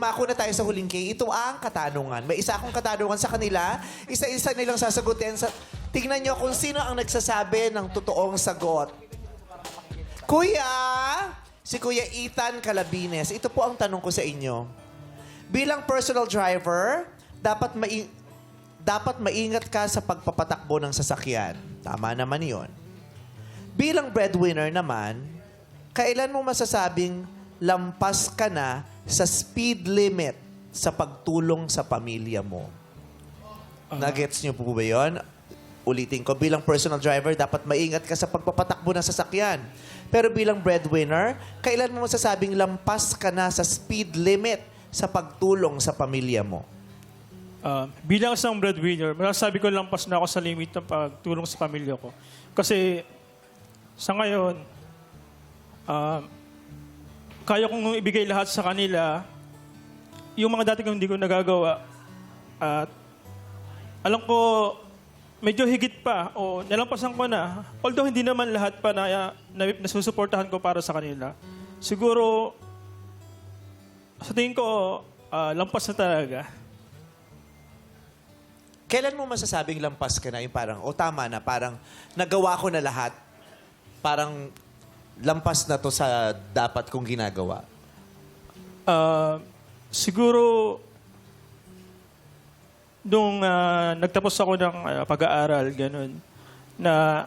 dumako na tayo sa huling K. Ito ang katanungan. May isa akong katanungan sa kanila. Isa-isa nilang sasagutin. Tingnan nyo kung sino ang nagsasabi ng totoong sagot. Kuya! Si Kuya Ethan Calabines. Ito po ang tanong ko sa inyo. Bilang personal driver, dapat maingat ka sa pagpapatakbo ng sasakyan. Tama naman yon. Bilang breadwinner naman, kailan mo masasabing lampas ka na sa speed limit sa pagtulong sa pamilya mo? Nagets niyo po ba yun? Ulitin ko, bilang personal driver, dapat maingat ka sa pagpapatakbo ng sasakyan. Pero bilang breadwinner, kailan mo masasabing lampas ka na sa speed limit sa pagtulong sa pamilya mo? Bilang isang breadwinner, masasabi ko lampas na ako sa limit ng pagtulong sa pamilya ko. Kasi sa ngayon, kaya kong ibigay lahat sa kanila yung mga dati kong hindi ko nagagawa. At alam ko, medyo higit pa o nalampasan ko na. Although hindi naman lahat pa na nasusuportahan ko para sa kanila. Siguro, sa tingin ko, lampas na talaga. Kailan mo masasabing lampas ka na? Yung parang, tama na, parang nagawa ko na lahat. Parang lampas na to sa dapat kong ginagawa. Siguro, nung nagtapos ako ng pag-aaral, ganun, na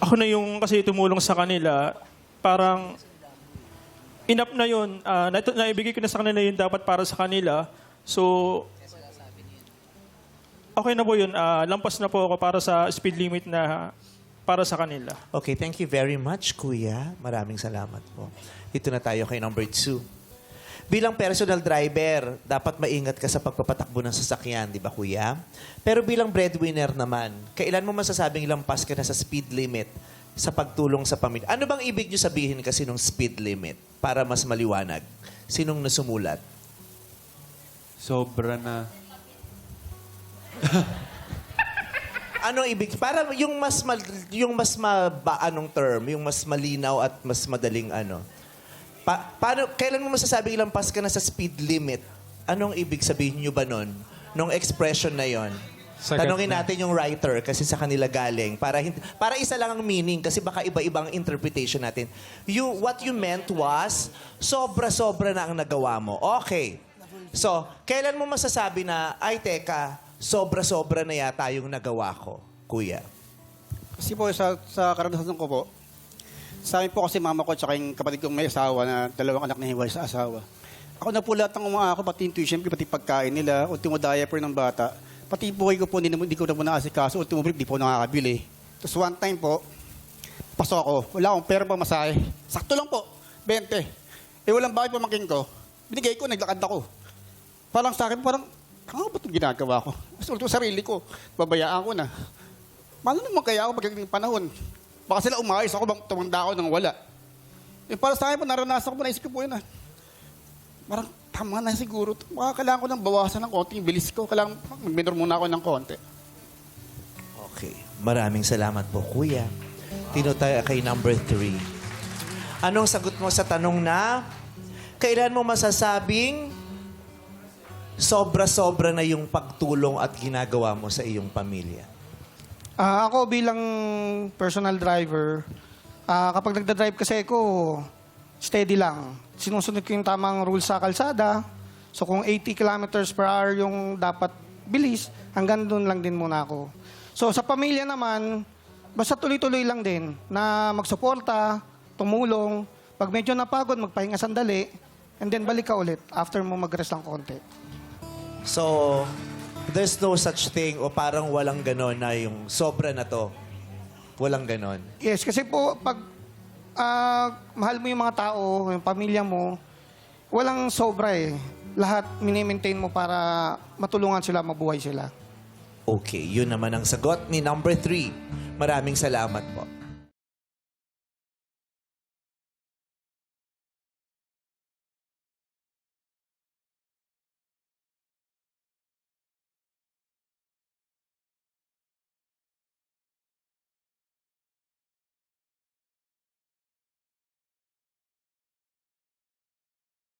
ako na yung kasi tumulong sa kanila, parang enough na yun. Naibigay ko na sa kanila yun dapat para sa kanila. So, okay na po yun. Lampas na po ako para sa speed limit na para sa kanila. Okay, thank you very much, Kuya. Maraming salamat po. Dito na tayo kay number 2. Bilang personal driver, dapat maingat ka sa pagpapatakbo ng sasakyan, di ba, Kuya? Pero bilang breadwinner naman, kailan mo masasabing lampas ka na sa speed limit sa pagtulong sa pamilya? Ano bang ibig nyo sabihin kasi nung speed limit para mas maliwanag? Sinong nasumulat? Sobra na. Ano ibig? Para yung mas anong term, yung mas malinaw at mas madaling ano. Kailan mo masasabing lampas ka na sa speed limit? Anong ibig sabihin nyo ba nun? Nung expression na yon? Tanungin natin yung writer kasi sa kanila galing. Para isa lang ang meaning kasi baka iba-ibang interpretation natin. What you meant was, sobra-sobra na ang nagawa mo. Okay. So, kailan mo masasabi na, ay teka, sobra-sobra na yata yung nagawa ko, Kuya? Kasi po, sa karanasan ko po, sa amin po kasi mama ko at saka yung kapatid kong may asawa na dalawang anak na hiwalay sa asawa. Ako na po lahat ng umaako, pati yung tuition, pati pagkain nila, ultimo diaper ng bata. Pati yung buhay ko po, hindi ko na po naasikaso, ultimo break, di po nakakabili. Tapos one time po, pasok ako, wala akong pera pa masahe. Sakto lang po, 20. Walang bakit pamangkin ko. Binigay ko, naglakad ako. Parang sa akin, parang ba itong ginagawa ko? Mas ultimo sarili ko, babayaan ko na. Paano naman kaya ako pagdating panahon? Baka sila umayos ako, tumanda ako nang wala. Para sa akin po, naranasan ko po, naisip ko po yun. Parang tama na siguro. Baka kailangan ko nang bawasan ng konti yung bilis ko. Kailangan mag-minor muna ako ng konti. Okay. Maraming salamat po, Kuya. Tino tayo kay number 3. Anong sagot mo sa tanong na, kailan mo masasabing sobra-sobra na yung pagtulong at ginagawa mo sa iyong pamilya? Ako bilang personal driver, kapag nagdadrive kasi ako, steady lang. Sinusunod ko yung tamang rules sa kalsada. So kung 80 kilometers per hour yung dapat bilis, hanggang doon lang din muna ako. So sa pamilya naman, basta tuloy-tuloy lang din na magsuporta, tumulong. Pag medyo napagod, magpahinga sandali, and then balik ka ulit after mo mag-rest ng konti. So, there's no such thing o parang walang ganon na yung sobra na to. Walang ganon. Yes, kasi po, pag mahal mo yung mga tao, yung pamilya mo, walang sobra eh. Lahat mini-maintain mo para matulungan sila, mabuhay sila. Okay, yun naman ang sagot ni number 3. Maraming salamat po.